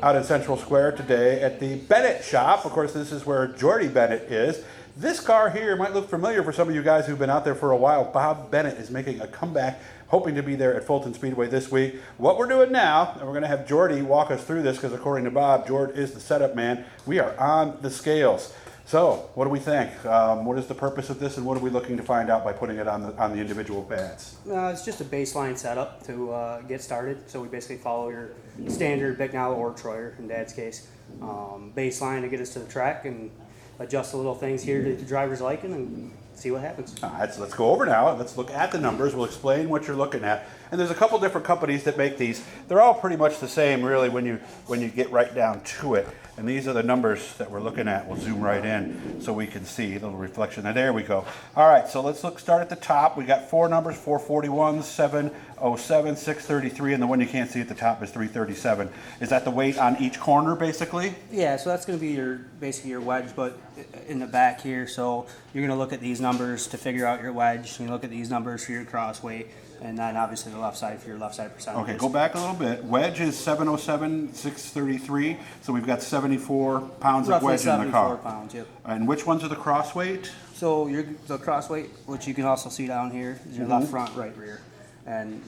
out in Central Square today at the Bennett shop. Of course, this is where Jordy Bennett is. This car here might look familiar for some of you guys who've been out there for a while. Bob Bennett is making a comeback, hoping to be there at Fulton Speedway this week. What we're doing now, and we're going to have Jordy walk us through this because according to Bob, Jord is the setup man. We are on the scales. So, what do we think? What is the purpose of this, and what are we looking to find out by putting it on the individual pads? It's just a baseline setup to get started. So we basically follow your standard Bicknell or Troyer, in Dad's case, baseline to get us to the track and adjust the little things here that the driver's liking and see what happens. All right, so let's go over now. Let's look at the numbers. We'll explain what you're looking at. And there's a couple different companies that make these. They're all pretty much the same, really, when you get right down to it. And these are the numbers that we're looking at. We'll zoom right in so we can see a little reflection. And there we go. All right, so let's start at the top. We got four numbers: 441, 707, 633, and the one you can't see at the top is 337. Is that the weight on each corner, basically? Yeah, so that's going to be basically your wedge, but in the back here. So you're going to look at these numbers to figure out your wedge. You look at these numbers for your cross weight, and then obviously the left side for your left side percentage. Okay, go back a little bit. Wedge is 707, 633, so we've got 74 pounds of wedge in the car. 74 pounds, yep. And which ones are the cross weight? So the cross weight, which you can also see down here, is your left front, right rear. And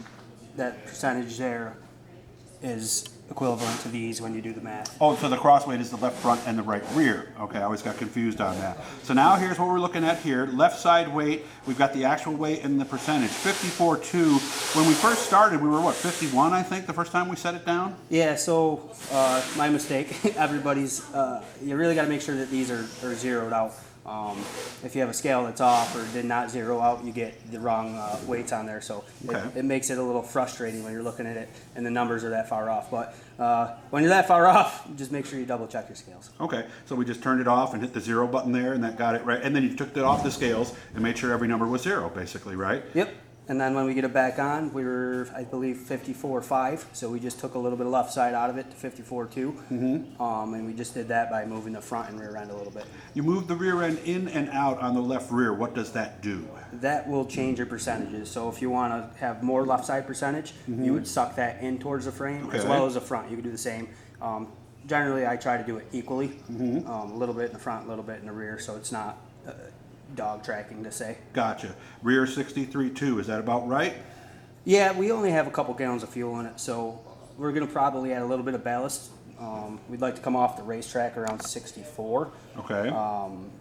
that percentage there is equivalent to these when you do the math. Oh, so the cross weight is the left front and the right rear. Okay, I always got confused on that. So now here's what we're looking at here. Left side weight, we've got the actual weight and the percentage. 54.2. When we first started, we were what, 51, I think, the first time we set it down? Yeah, so my mistake. Everybody's, you really got to make sure that these are zeroed out. If you have a scale that's off or did not zero out, you get the wrong weights on there. So it makes it a little frustrating when you're looking at it and the numbers are that far off. But when you're that far off, just make sure you double check your scales. Okay, so we just turned it off and hit the zero button there, and that got it right. And then you took it off the scales and made sure every number was zero, basically, right? Yep. And then when we get it back on, we were, I believe, 54.5. So we just took a little bit of left side out of it to 54.2. And we just did that by moving the front and rear end a little bit. You moved the rear end in and out on the left rear. What does that do? That will change your percentages. So if you want to have more left side percentage, you would suck that in towards the frame as well as the front. You can do the same. Generally, I try to do it equally. A little bit in the front, a little bit in the rear, so it's not dog tracking to say. Gotcha. Rear 63.2, is that about right? Yeah, we only have a couple gallons of fuel in it, so we're going to probably add a little bit of ballast. We'd like to come off the racetrack around 64. Okay.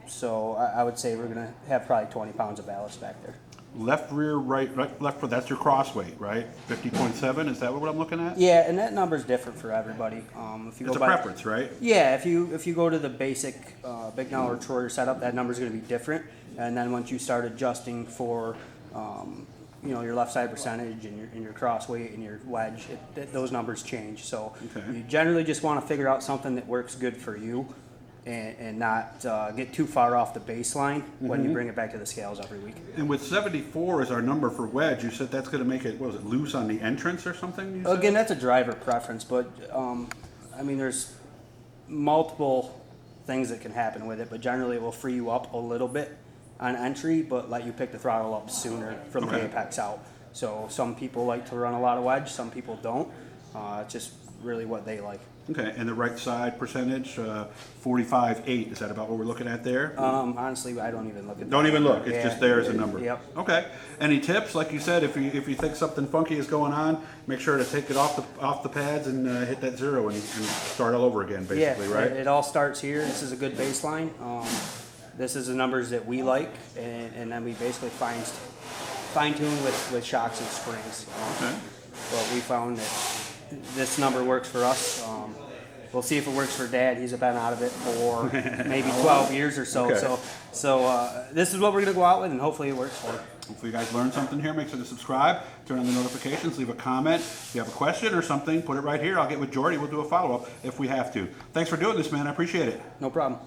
So I would say we're going to have probably 20 pounds of ballast back there. Left rear, right, left, that's your cross weight, right? 50.7, is that what I'm looking at? Yeah, and that number's different for everybody. If you It's go a by, preference, right? Yeah, if you go to the basic Bicknell or Troyer setup, that number's going to be different. And then once you start adjusting for your left side percentage and your cross weight and your wedge, those numbers change. So you generally just want to figure out something that works good for you and not get too far off the baseline when you bring it back to the scales every week. And with 74 as our number for wedge, you said that's going to make it, what was it, loose on the entrance or something? You said? Again, that's a driver preference, but I mean, there's multiple things that can happen with it, but generally it will free you up a little bit on entry, but let you pick the throttle up sooner from the apex out. So some people like to run a lot of wedge, some people don't. It's just really what they like. Okay, and the right side percentage, 45.8, is that about what we're looking at there? Honestly, I don't even look at that. Don't even look, it's just there as a number. Yep. Okay, any tips? Like you said, if you think something funky is going on, make sure to take it off the pads and hit that zero and start all over again, basically, right? It all starts here. This is a good baseline. This is the numbers that we like, and then we basically fine-tune with shocks and springs. But we found that this number works for us. We'll see if it works for Dad. He's been out of it for maybe 12 years or so. Okay. So this is what we're going to go out with, and hopefully it works for him. Hopefully you guys learned something here. Make sure to subscribe, turn on the notifications, leave a comment. If you have a question or something, put it right here. I'll get with Jordy. We'll do a follow-up if we have to. Thanks for doing this, man. I appreciate it. No problem.